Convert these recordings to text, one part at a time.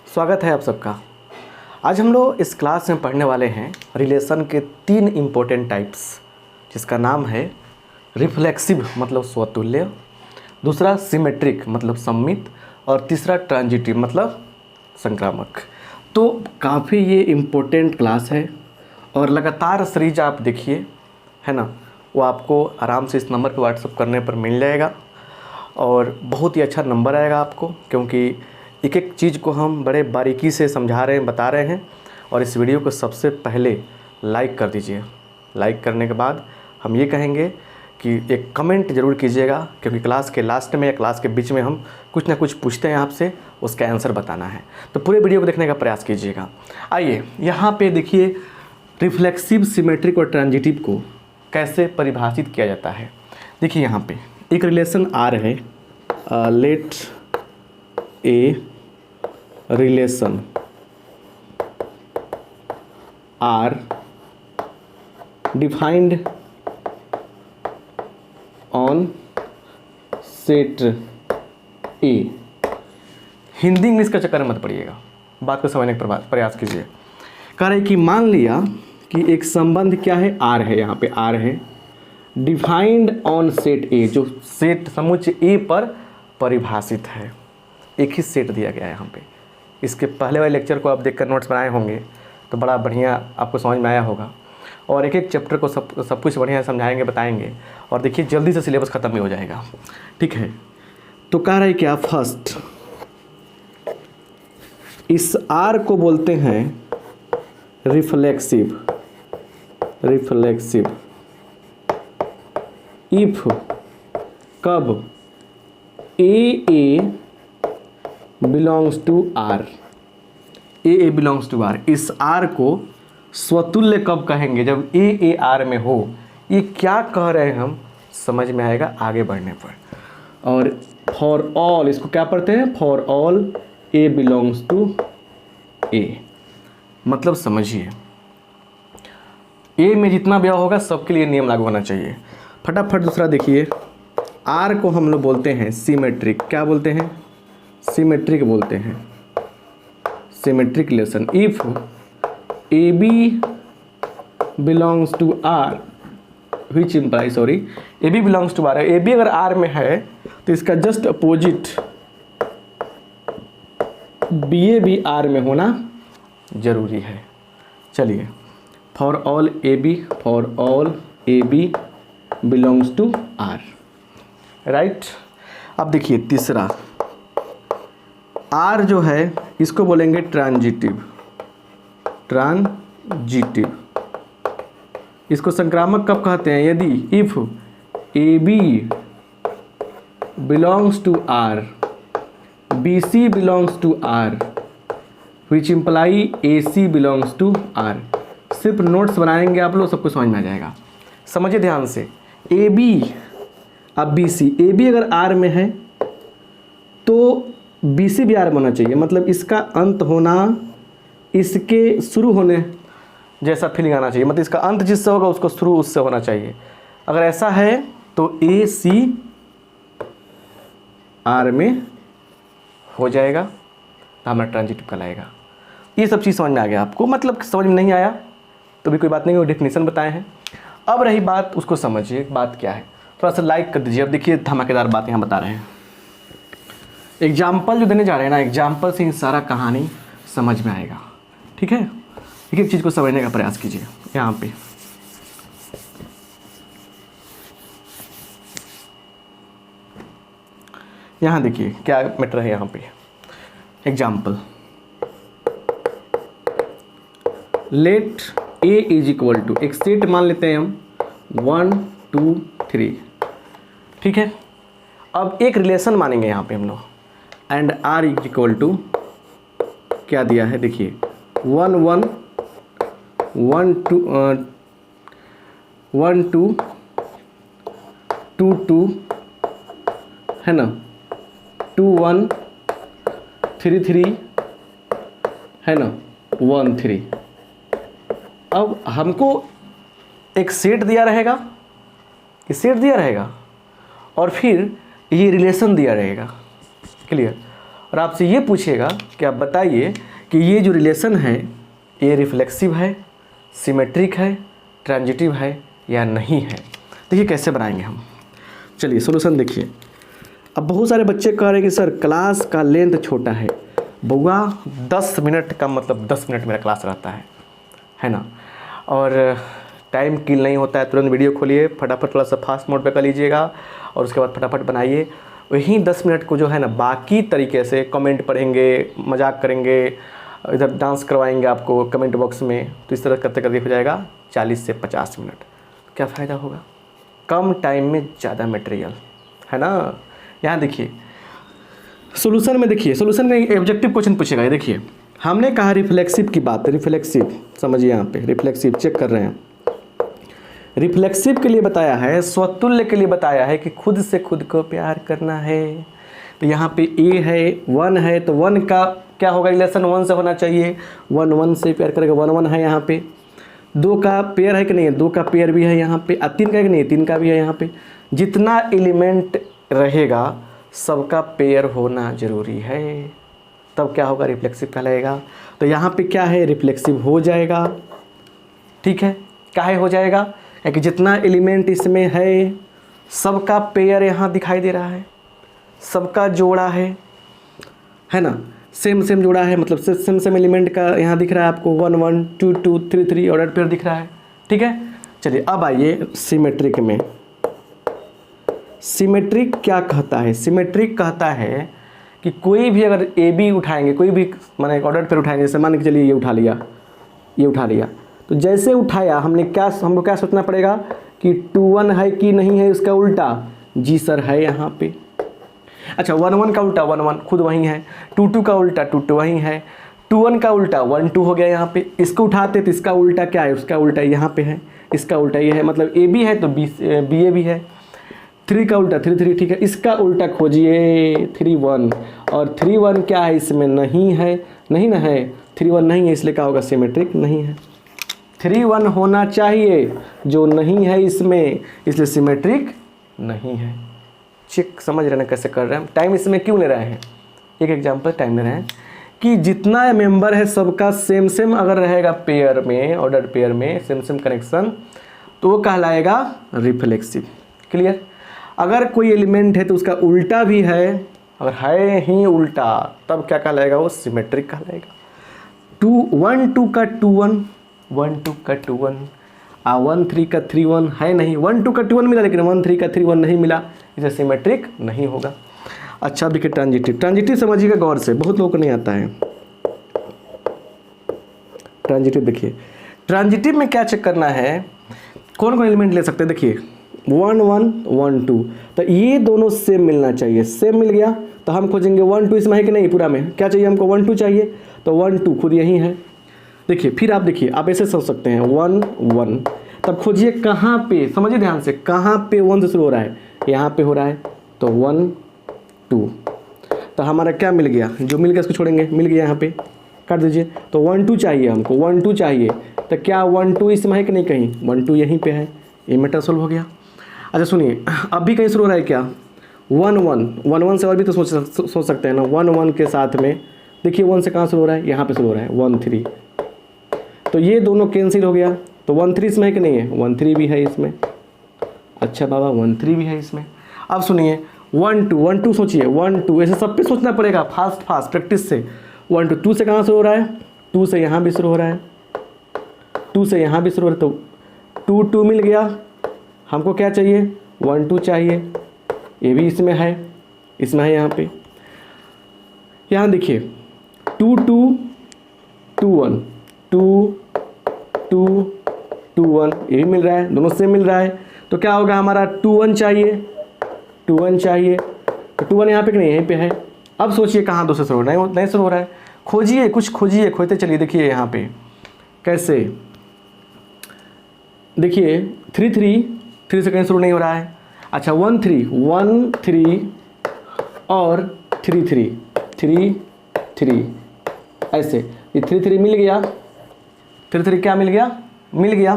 स्वागत है आप सबका। आज हम लोग इस क्लास में पढ़ने वाले हैं रिलेशन के 3 इम्पोर्टेंट टाइप्स, जिसका नाम है रिफ्लेक्सिव मतलब स्वतुल्य, दूसरा सिमेट्रिक मतलब सममित और तीसरा ट्रांजिटिव मतलब संक्रामक। तो काफ़ी ये इम्पोर्टेंट क्लास है और लगातार सीरीज आप देखिए, है ना, वो आपको आराम से इस नंबर पे व्हाट्सअप करने पर मिल जाएगा और बहुत ही अच्छा नंबर आएगा आपको, क्योंकि एक एक चीज़ को हम बड़े बारीकी से समझा रहे हैं, बता रहे हैं। और इस वीडियो को सबसे पहले लाइक कर दीजिए। लाइक करने के बाद हम ये कहेंगे कि एक कमेंट ज़रूर कीजिएगा, क्योंकि क्लास के लास्ट में या क्लास के बीच में हम कुछ ना कुछ पूछते हैं आपसे, उसका आंसर बताना है। तो पूरे वीडियो को देखने का प्रयास कीजिएगा। आइए यहाँ पे देखिए, रिफ्लेक्सिव, सिमेट्रिक और ट्रांजिटिव को कैसे परिभाषित किया जाता है। देखिए यहाँ पे एक रिलेशन आर है, let a relation R defined on set A. Hindi English का चक्कर में मत पड़िएगा, बात को समझने का प्रयास कीजिए। कह रहे कि मान लिया कि एक संबंध क्या है, आर है, यहाँ पे आर है, डिफाइंड ऑन सेट ए, जो सेट समुच्चय ए पर परिभाषित है। एक ही सेट दिया गया है यहाँ पे। इसके पहले वाले लेक्चर को आप देखकर नोट्स बनाए होंगे तो बड़ा बढ़िया आपको समझ में आया होगा, और एक एक चैप्टर को सब कुछ बढ़िया समझाएंगे, बताएंगे, और देखिए जल्दी से सिलेबस ख़त्म भी हो जाएगा। ठीक है, तो कह रहे क्या, फर्स्ट इस आर को बोलते हैं रिफ्लेक्सिव। रिफ्लेक्सिव इफ कब A belongs to R. A belongs to R, इस आर को स्वतुल्य कब कहेंगे, जब ए आर में हो। ये क्या कह रहे हैं हम समझ में आएगा आगे बढ़ने पर। और फॉर ऑल, इसको क्या पढ़ते हैं, for all A belongs to A. मतलब समझिए, ए में जितना ब्याह होगा सबके लिए नियम लागू होना चाहिए। फटाफट दूसरा देखिए, आर को हम लोग बोलते हैं सिमेट्रिक। क्या बोलते हैं, सिमेट्रिक बोलते हैं, symmetric relation. If A B belongs to R which imply, sorry, A B belongs to R, A B अगर आर में है तो इसका जस्ट अपोजिट बी ए भी आर में होना जरूरी है। चलिए, for all A B, for all A B belongs to R, right. अब देखिए तीसरा, आर जो है इसको बोलेंगे ट्रांजिटिव। ट्रांजिटिव, इसको संक्रामक कब कहते हैं, यदि if A B belongs to R, B C belongs to R, which imply A C belongs to R. सिर्फ नोट्स बनाएंगे आप लोग, सब कुछ समझ में आ जाएगा। समझिए ध्यान से, ए बी, अब बी सी, ए बी अगर आर में है तो बी सी भी आर में होना चाहिए। मतलब इसका अंत होना इसके शुरू होने जैसा फीलिंग आना चाहिए। मतलब इसका अंत जिससे होगा उसको शुरू उससे होना चाहिए। अगर ऐसा है तो ए सी आर में हो जाएगा तो हमारा ट्रांजिटिव कहलाएगा। ये सब चीज़ समझ में आ गया आपको। मतलब समझ में नहीं आया तो भी कोई बात नहीं, वो डेफिनेशन बताए हैं। अब रही बात, उसको समझिए बात क्या है। थोड़ा सा लाइक कर दीजिए। अब देखिए धमाकेदार बात यहाँ बता रहे हैं। एग्जाम्पल जो देने जा रहे हैं ना, एग्जाम्पल से ही सारा कहानी समझ में आएगा। ठीक है, एक एक चीज़ को समझने का प्रयास कीजिए। यहाँ पे यहाँ देखिए क्या मैटर है। यहाँ पे example, let A is equal to, एक सेट मान लेते हैं हम 1 2 3। ठीक है, अब एक रिलेशन मानेंगे यहाँ पे हम लोग, and R is equal to क्या दिया है, देखिए 1 1 1 2 1 2 2 2, है ना, 2 1 3 3, है ना, 1 3। अब हमको एक सेट दिया रहेगा, ये सेट दिया रहेगा और फिर ये रिलेशन दिया रहेगा। क्लियर। और आपसे ये पूछेगा कि आप बताइए कि ये जो रिलेशन है ये रिफ्लेक्सिव है, सिमेट्रिक है, ट्रांजिटिव है या नहीं है। देखिए कैसे बनाएंगे हम। चलिए सॉल्यूशन देखिए। अब बहुत सारे बच्चे कह रहे हैं कि सर क्लास का लेंथ छोटा है। बउआ 10 मिनट का मतलब 10 मिनट मेरा क्लास रहता है ना, और टाइम किल नहीं होता है। तुरंत वीडियो खोलिए, फटाफट थोड़ा सा फास्ट मोड पे कर लीजिएगा और उसके बाद फटाफट बनाइए। वहीं 10 मिनट को जो है ना बाकी तरीके से कमेंट पढ़ेंगे, मजाक करेंगे, इधर डांस करवाएंगे आपको कमेंट बॉक्स में, तो इस तरह करते करते हो जाएगा 40 से 50 मिनट। क्या फ़ायदा होगा? कम टाइम में ज़्यादा मटेरियल, है ना। यहाँ देखिए सॉल्यूशन में, देखिए सॉल्यूशन में ऑब्जेक्टिव क्वेश्चन पूछेगा। ये देखिए हमने कहा रिफ्लेक्सिव की बात, रिफ्लेक्सिव समझिए, यहाँ पे रिफ्लेक्सिव चेक कर रहे हैं। रिफ्लेक्सिव के लिए बताया है, स्वतुल्य के लिए बताया है कि खुद से खुद को प्यार करना है। तो यहाँ पे ए है, 1 है, तो 1 का क्या होगा, रिलेशन 1 से होना चाहिए। 1 1 से प्यार करेगा, 1 1 है यहाँ पे। 2 का पेयर है कि नहीं है, 2 का पेयर भी है यहाँ पे। 3 का है कि नहीं, 3 का भी है यहाँ पे। जितना एलिमेंट रहेगा सबका पेयर होना जरूरी है, तब क्या होगा, रिफ्लेक्सिव कहलाएगा। तो यहाँ पे क्या है, रिफ्लेक्सिव हो जाएगा। ठीक है, काहे हो जाएगा, कि जितना एलिमेंट इसमें है सबका पेयर यहाँ दिखाई दे रहा है, सबका जोड़ा है ना, सेम सेम जोड़ा है, मतलब सेम सेम एलिमेंट का यहाँ दिख रहा है आपको। 1 1 2 2 3 3 ऑर्डर पेयर दिख रहा है। ठीक है, चलिए अब आइए सिमेट्रिक में। सिमेट्रिक क्या कहता है, सिमेट्रिक कहता है कि कोई भी अगर ए बी उठाएंगे, कोई भी माने ऑर्डर पेयर उठाएंगे, जैसे मान के चलिए ये उठा लिया, ये उठा लिया, तो जैसे उठाया हमको क्या सोचना पड़ेगा कि 2 1 है कि नहीं है, उसका उल्टा। जी सर है यहाँ पे। अच्छा 1 1 का उल्टा 1 1 खुद वही है, 2 2 का उल्टा 2 2 वही है, 2 1 का उल्टा 1 2 हो गया यहाँ पे। इसको उठाते तो इसका उल्टा क्या है, उसका उल्टा यहाँ पे है, इसका उल्टा ये है, मतलब ए बी है तो बी ए भी है। 3 का उल्टा 3 3, ठीक है, इसका उल्टा खोजिए 3 1, और 3 1 क्या है इसमें, नहीं है, नहीं ना है, 3 1 नहीं है, इसलिए क्या होगा, सिमेट्रिक नहीं है। 3 1 होना चाहिए, जो नहीं है इसमें, इसलिए सिमेट्रिक नहीं है। चेक समझ रहे हैं कैसे कर रहे हैं। टाइम इसमें क्यों ले रहे हैं, एक एग्जांपल टाइम ले रहे हैं कि जितना मेंबर है सबका सेम सेम अगर रहेगा पेयर में, ऑर्डर पेयर में सेम सेम कनेक्शन, तो वो कहलाएगा रिफ्लेक्सिव। क्लियर। अगर कोई एलिमेंट है तो उसका उल्टा भी है, अगर है ही उल्टा, तब क्या कहलाएगा, वो सिमेट्रिक कहलाएगा। 1 2 का 2 1, 1 2 का 2 1, 1 3 का 3 1 है नहीं, 1 2 का 2 1 मिला, लेकिन 1 3 का 3 1 नहीं मिला, इसे सिमेट्रिक नहीं होगा। अच्छा देखिए ट्रांजिटिव, ट्रांजिटिव समझिएगा गौर से, बहुत लोगों को नहीं आता है। ट्रांजिटिव देखिए, ट्रांजिटिव में क्या चेक करना है, कौन कौन एलिमेंट ले सकते हैं। देखिए 1 1 1 2, तो ये दोनों सेम मिलना चाहिए। सेम मिल गया तो हम खोजेंगे 1 2 इसमें है कि नहीं, पूरा में क्या चाहिए हमको, 1 2 चाहिए, तो 1 2 खुद यही है। देखिए फिर आप देखिए, आप ऐसे सोच सकते हैं 1 1, तब खोजिए कहाँ पे, समझिए ध्यान से, कहाँ पे 1 से शुरू हो रहा है, यहाँ पे हो रहा है, तो 1 2, तो हमारा क्या मिल गया, जो मिल गया उसको छोड़ेंगे, मिल गया यहाँ पे, काट दीजिए। तो 1 2 चाहिए हमको, 1 2 चाहिए, तो क्या 1 2 इसमें है कि नहीं, कहीं 1 2 यहीं पे है, ये मैटर सोल्व हो गया। अच्छा सुनिए, अब भी कहीं शुरू हो रहा है क्या, 1 1 से और भी तो सोच सकते हैं ना। 1 1 के साथ में देखिए 1 से कहाँ शुरू हो रहा है, यहाँ पे शुरू हो रहा है 1 3, तो ये दोनों कैंसिल हो गया, तो 1 3 इसमें है कि नहीं है, 1 3 भी है इसमें। अच्छा बाबा 1 3 भी है इसमें। अब सुनिए 1 2 सोचिए, 1 2 ऐसे सब पे सोचना पड़ेगा, फास्ट प्रैक्टिस से। 1 2 से कहाँ शुरू हो रहा है, 2 से यहाँ भी शुरू हो रहा है, 2 से यहाँ भी शुरू हो रहा है, तो 2 2 मिल गया। हमको क्या चाहिए, 1 2 चाहिए, ये भी इसमें है यहाँ पे। यहाँ देखिए 2 2 2 1 2 2 2 1, ये भी मिल रहा है, दोनों से मिल रहा है, तो क्या होगा हमारा 2 1 चाहिए, 2 1 चाहिए, तो 2 1 यहाँ पे कि नहीं, यहीं पे है। अब सोचिए कहाँ दूसरे शुरू हो रहा है, नहीं शुरू हो रहा है, खोजिए, कुछ खोजिए, खोजते चलिए। देखिए यहाँ पे कैसे, देखिए 3 से कहीं शुरू नहीं हो रहा है। अच्छा 1 3 और 3 3 ऐसे, ये 3 3 मिल गया, 3 3 क्या मिल गया,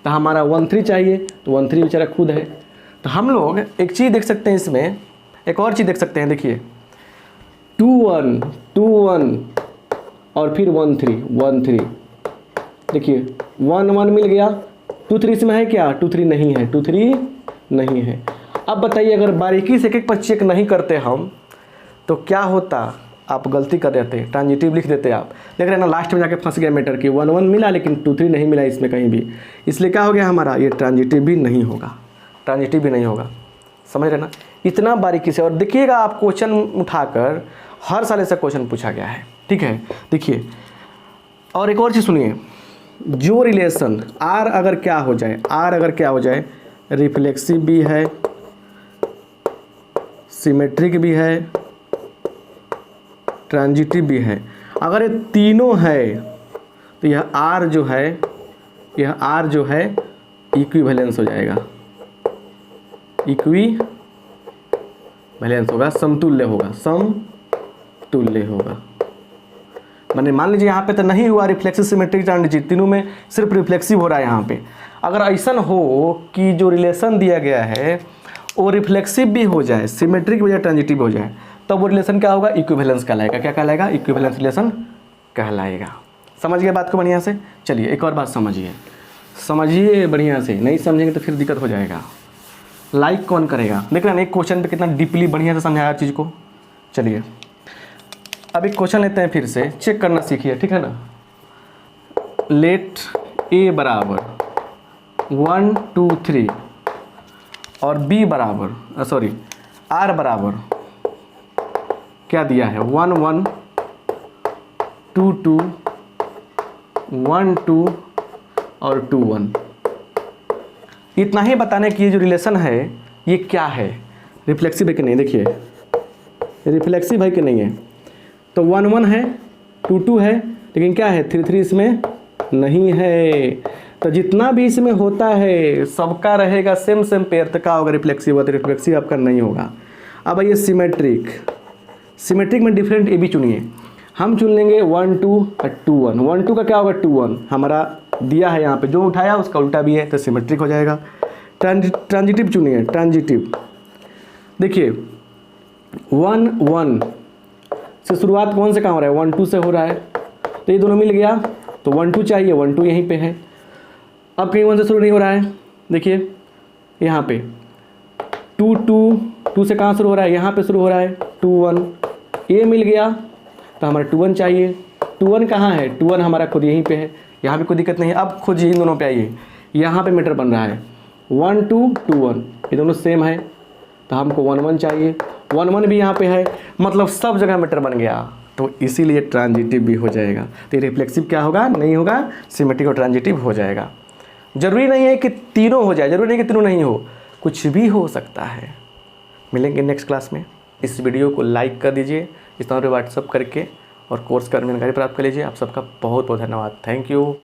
तो हमारा 1 3 चाहिए, तो 1 3 बेचारा खुद है। तो हम लोग एक चीज़ देख सकते हैं इसमें, एक और चीज़ देख सकते हैं। देखिए 2 1 2 1 और फिर 1 3 1 3। देखिए 1 1 मिल गया, 2 3 इसमें है क्या? 2 3 नहीं है, 2 3 नहीं है। अब बताइए अगर बारीकी से एक एक पर चेक नहीं करते हम तो क्या होता? आप गलती कर देते, ट्रांजिटिव लिख देते। आप देख रहे हैं ना, लास्ट में जाके फंस गया मैटर कि 1 1 मिला लेकिन 2 3 नहीं मिला इसमें कहीं भी, इसलिए क्या हो गया हमारा? ये ट्रांजिटिव भी नहीं होगा, ट्रांजिटिव भी नहीं होगा। समझ रहे ना? इतना बारीकी से। और देखिएगा आप क्वेश्चन उठाकर हर साल ऐसा क्वेश्चन पूछा गया है, ठीक है। देखिए और एक और चीज़ सुनिए, जो रिलेशन आर अगर क्या हो जाए, आर अगर क्या हो जाए, रिफ्लेक्सिव भी है, सिमेट्रिक भी है, ट्रांजिटिव भी है, अगर ये तीनों है तो यह आर जो है, यह आर जो है इक्विवेलेंस हो जाएगा, इक्विवेलेंस होगा, समतुल्य होगा, समतुल्य होगा। मैंने मान लीजिए यहाँ पे तो नहीं हुआ रिफ्लेक्सिव, सिमेट्रिक, ट्रांजिटिव, तीनों में सिर्फ रिफ्लेक्सिव हो रहा है यहाँ पे। अगर ऐसा हो कि जो रिलेशन दिया गया है वो रिफ्लेक्सिव भी हो जाए, सिमेट्रिक भी हो जाए, ट्रांजिटिव हो जाए, तब वो रिलेशन क्या होगा? इक्विवेलेंस कहलाएगा। क्या कहलाएगा? इक्विवेलेंस रिलेशन कहलाएगा। समझ गए बात को बढ़िया से? चलिए एक और बात समझिए, समझिए बढ़िया से, नहीं समझेंगे तो फिर दिक्कत हो जाएगा। लाइक कौन करेगा? देख रहे हैं एक क्वेश्चन पे कितना डीपली बढ़िया से समझाया हर चीज़ को। चलिए अब एक क्वेश्चन लेते हैं, फिर से चेक करना सीखिए, ठीक है ना। लेट ए बराबर 1 2 3 और बी बराबर सॉरी आर बराबर क्या दिया है? 1 1 2 2 1 2 और 2 1। इतना ही बताने की ये जो रिलेशन है ये क्या है, रिफ्लेक्सिव है कि नहीं। देखिए रिफ्लेक्सिव है कि नहीं है, तो 1 1 है, 2 2 है, लेकिन क्या है? 3 3 इसमें नहीं है। तो जितना भी इसमें होता है सबका रहेगा सेम सेम पेयर, तो क्या होगा? रिफ्लेक्सिव होगा। तो रिफ्लेक्सिव आपका नहीं होगा। अब ये सिमेट्रिक, सिमेट्रिक में डिफरेंट ए बी चुनिए। हम चुन लेंगे 1 2 और 2 1। 1 2 का क्या होगा? 2 1 हमारा दिया है यहाँ पे, जो उठाया उसका उल्टा भी है, तो सिमेट्रिक हो जाएगा। ट्रांजिटिव चुनिए, ट्रांजिटिव देखिए 1 1 से शुरुआत कौन से काम हो रहा है? 1 2 से हो रहा है, तो ये दोनों मिल गया, तो 1 2 चाहिए, 1 2 यहीं पे है। अब कहीं 1 से शुरू नहीं हो रहा है, देखिए यहाँ पे 2 2 2 से कहाँ शुरू हो रहा है? यहाँ पे शुरू हो रहा है, 2 1 ये मिल गया, तो हमारा 2 1 चाहिए। 2 1 कहाँ है? 2 1 हमारा खुद यहीं पे है, यहाँ पे कोई दिक्कत नहीं है। अब खुद इन दोनों पे आइए, यहाँ पे मीटर बन रहा है 1 2 2 1, ये दोनों सेम है, तो हमको 1 1 चाहिए। 1 1 भी यहाँ पे है, मतलब सब जगह मीटर बन गया, तो इसीलिए ट्रांजिटिव भी हो जाएगा। तो ये रिफ्लेक्सिव क्या होगा? नहीं होगा, सिमेट्रिक और ट्रांजिटिव हो जाएगा। जरूरी नहीं है कि तीनों हो जाए, जरूरी नहीं कि तीनों नहीं हो, कुछ भी हो सकता है। मिलेंगे नेक्स्ट क्लास में। इस वीडियो को लाइक कर दीजिए, इस तरह व्हाट्सअप करके, और कोर्स का जानकारी प्राप्त कर लीजिए। आप सबका बहुत बहुत धन्यवाद। Thank you.